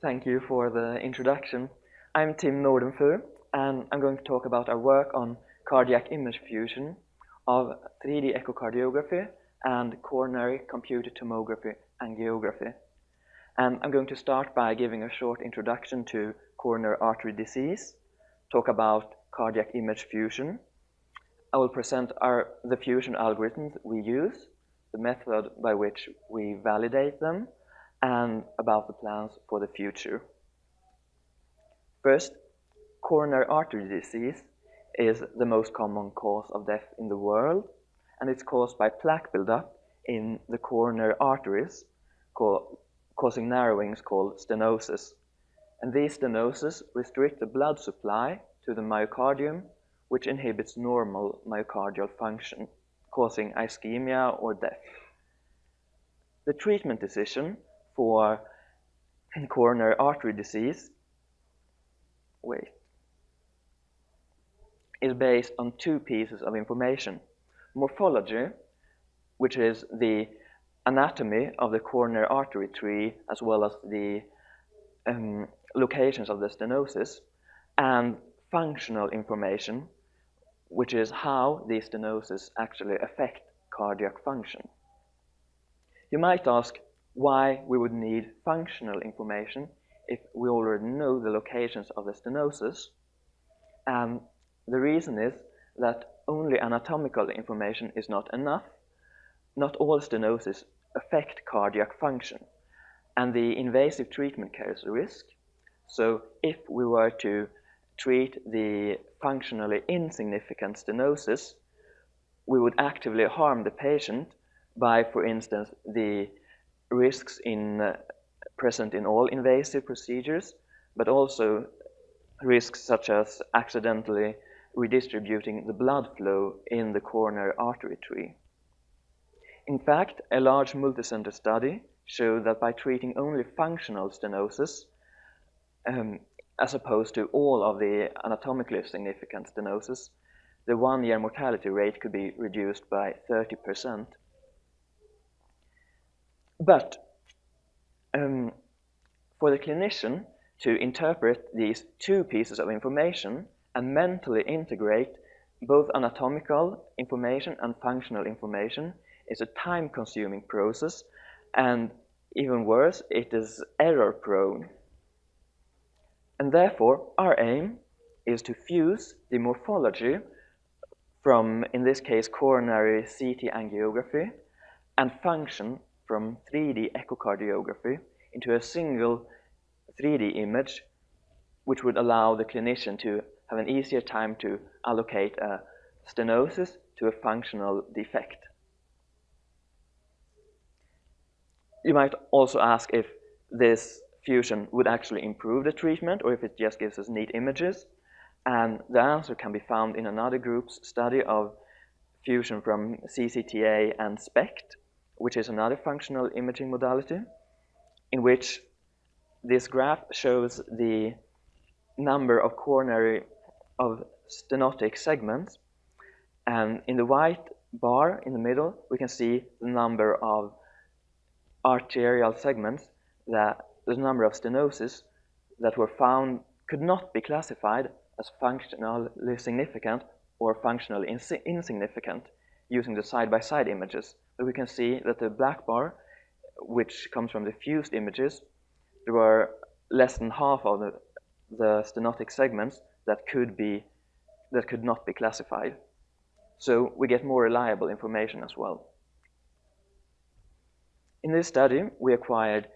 Thank you for the introduction. I'm Tim Nordenfur, and I'm going to talk about our work on cardiac image fusion of 3D echocardiography and coronary computed tomography angiography. And I'm going to start by giving a short introduction to coronary artery disease, talk about cardiac image fusion. I will present the fusion algorithms we use, the method by which we validate them, and about the plans for the future. First, coronary artery disease is the most common cause of death in the world, and it's caused by plaque buildup in the coronary arteries, causing narrowings called stenosis. And these stenosis restrict the blood supply to the myocardium, which inhibits normal myocardial function, causing ischemia or death. The treatment decision for coronary artery disease is based on two pieces of information. Morphology, which is the anatomy of the coronary artery tree as well as the locations of the stenosis, and functional information, which is how these stenosis actually affect cardiac function. You might ask why we would need functional information if we already know the locations of the stenosis. And the reason is that only anatomical information is not enough. Not all stenosis affect cardiac function, and the invasive treatment carries a risk. So if we were to treat the functionally insignificant stenosis, we would actively harm the patient by, for instance, the risks present in all invasive procedures, but also risks such as accidentally redistributing the blood flow in the coronary artery tree. In fact, a large multicenter study showed that by treating only functional stenosis, as opposed to all of the anatomically significant stenosis, the one-year mortality rate could be reduced by 30%. But for the clinician to interpret these two pieces of information and mentally integrate both anatomical information and functional information is a time-consuming process, and even worse, it is error-prone. And therefore, our aim is to fuse the morphology from, in this case, coronary CT angiography and function from 3D echocardiography into a single 3D image, which would allow the clinician to have an easier time to allocate a stenosis to a functional defect. You might also ask if this fusion would actually improve the treatment or if it just gives us neat images. And the answer can be found in another group's study of fusion from CCTA and SPECT, which is another functional imaging modality, in which this graph shows the number of stenotic segments. And in the white bar in the middle, we can see the number of arterial segments, the number of stenosis that were found could not be classified as functionally significant or functionally insignificant using the side-by-side images. But we can see that the black bar, which comes from the fused images, there were less than half of the stenotic segments that could not be classified. So we get more reliable information as well. In this study, we acquired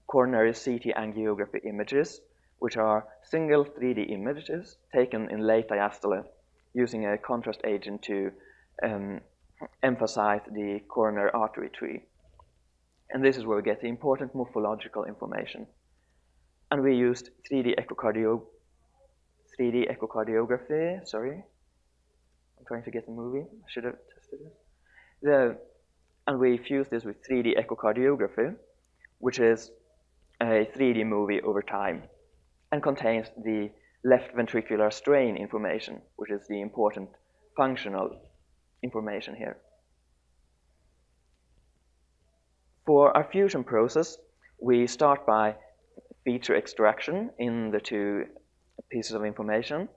coronary CT angiography images, which are single 3D images taken in late diastole using a contrast agent to emphasize the coronary artery tree. And this is where we get the important morphological information. And we used 3D echocardiography, sorry. I'm trying to get the movie, I should have tested it. And we fused this with 3D echocardiography, which is a 3D movie over time, and contains the left ventricular strain information, which is the important functional information here. For our fusion process, we start by feature extraction in the two pieces of information.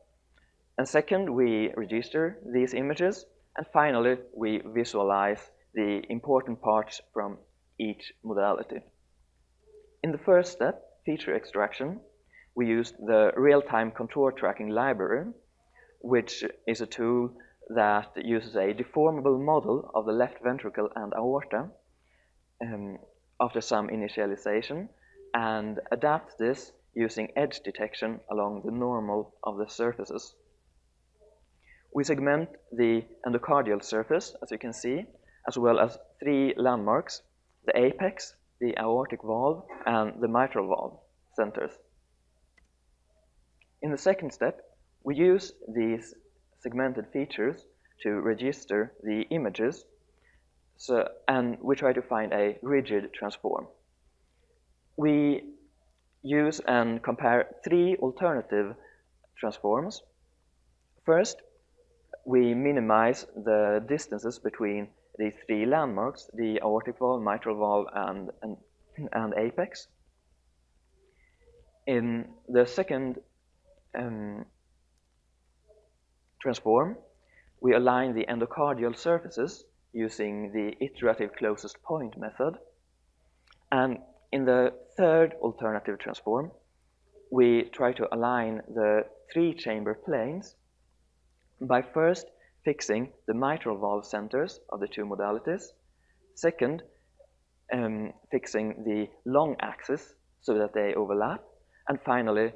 And second, we register these images. And finally, we visualize the important parts from each modality. In the first step, feature extraction, we used the real-time contour tracking library, which is a tool that uses a deformable model of the left ventricle and aorta after some initialization, and adapts this using edge detection along the normal of the surfaces. We segment the endocardial surface, as you can see, as well as three landmarks: the apex, the aortic valve, and the mitral valve centers. In the second step, we use these segmented features to register the images, and we try to find a rigid transform. We use and compare three alternative transforms. First, we minimize the distances between these three landmarks: the aortic valve, mitral valve, and apex. In the second transform, we align the endocardial surfaces using the iterative closest point method. And in the third alternative transform, we try to align the three-chamber planes by first fixing the mitral valve centers of the two modalities, second, fixing the long axis so that they overlap, and finally,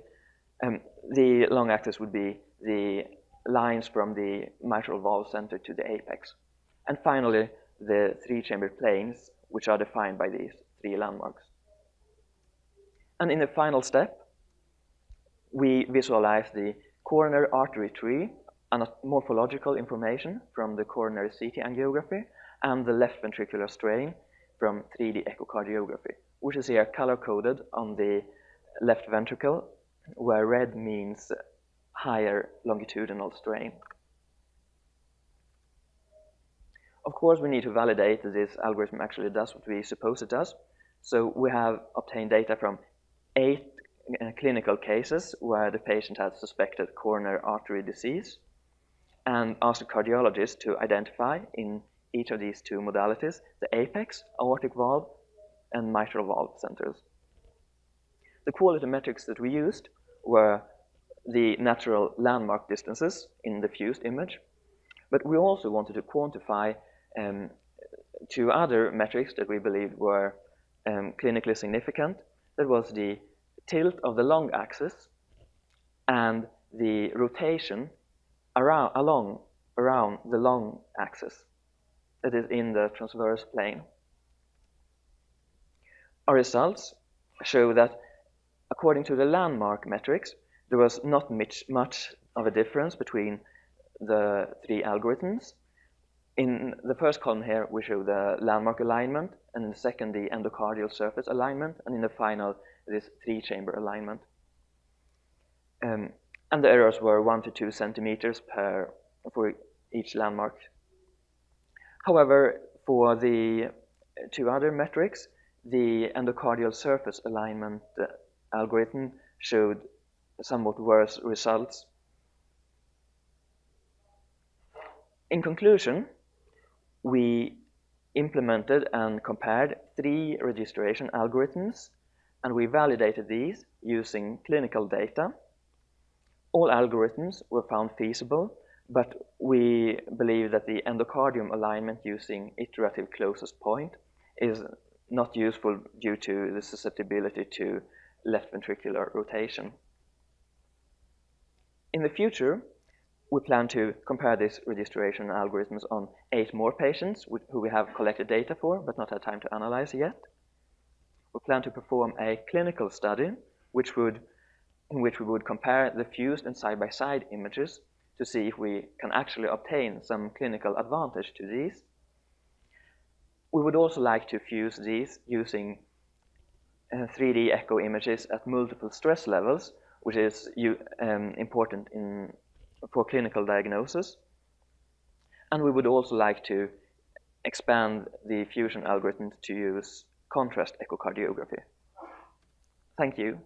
the long axis would be the lines from the mitral valve center to the apex. And finally, the three-chamber planes, which are defined by these three landmarks. And in the final step, we visualize the coronary artery tree and morphological information from the coronary CT angiography and the left ventricular strain from 3D echocardiography, which is here color-coded on the left ventricle, where red means higher longitudinal strain. Of course, we need to validate that this algorithm actually does what we suppose it does. So we have obtained data from 8 clinical cases where the patient had suspected coronary artery disease, and asked a cardiologist to identify in each of these two modalities the apex, aortic valve, and mitral valve centers. The quality metrics that we used were the natural landmark distances in the fused image, but we also wanted to quantify two other metrics that we believed were clinically significant. That was the tilt of the long axis and the rotation around the long axis that is in the transverse plane. Our results show that according to the landmark metrics, there was not much of a difference between the three algorithms. In the first column here, we show the landmark alignment, and in the second, the endocardial surface alignment, and in the final, this three-chamber alignment. And the errors were 1 to 2 centimeters for each landmark. However, for the two other metrics, the endocardial surface alignment algorithm showed somewhat worse results. In conclusion, we implemented and compared 3 registration algorithms, and we validated these using clinical data. All algorithms were found feasible, but we believe that the endocardium alignment using iterative closest point is not useful due to the susceptibility to left ventricular rotation. In the future, we plan to compare these registration algorithms on 8 more patients who we have collected data for but not had time to analyze yet. We plan to perform a clinical study in which we would compare the fused and side-by-side images to see if we can actually obtain some clinical advantage to these. We would also like to fuse these using 3D echo images at multiple stress levels, which is important for clinical diagnosis. And we would also like to expand the fusion algorithm to use contrast echocardiography. Thank you.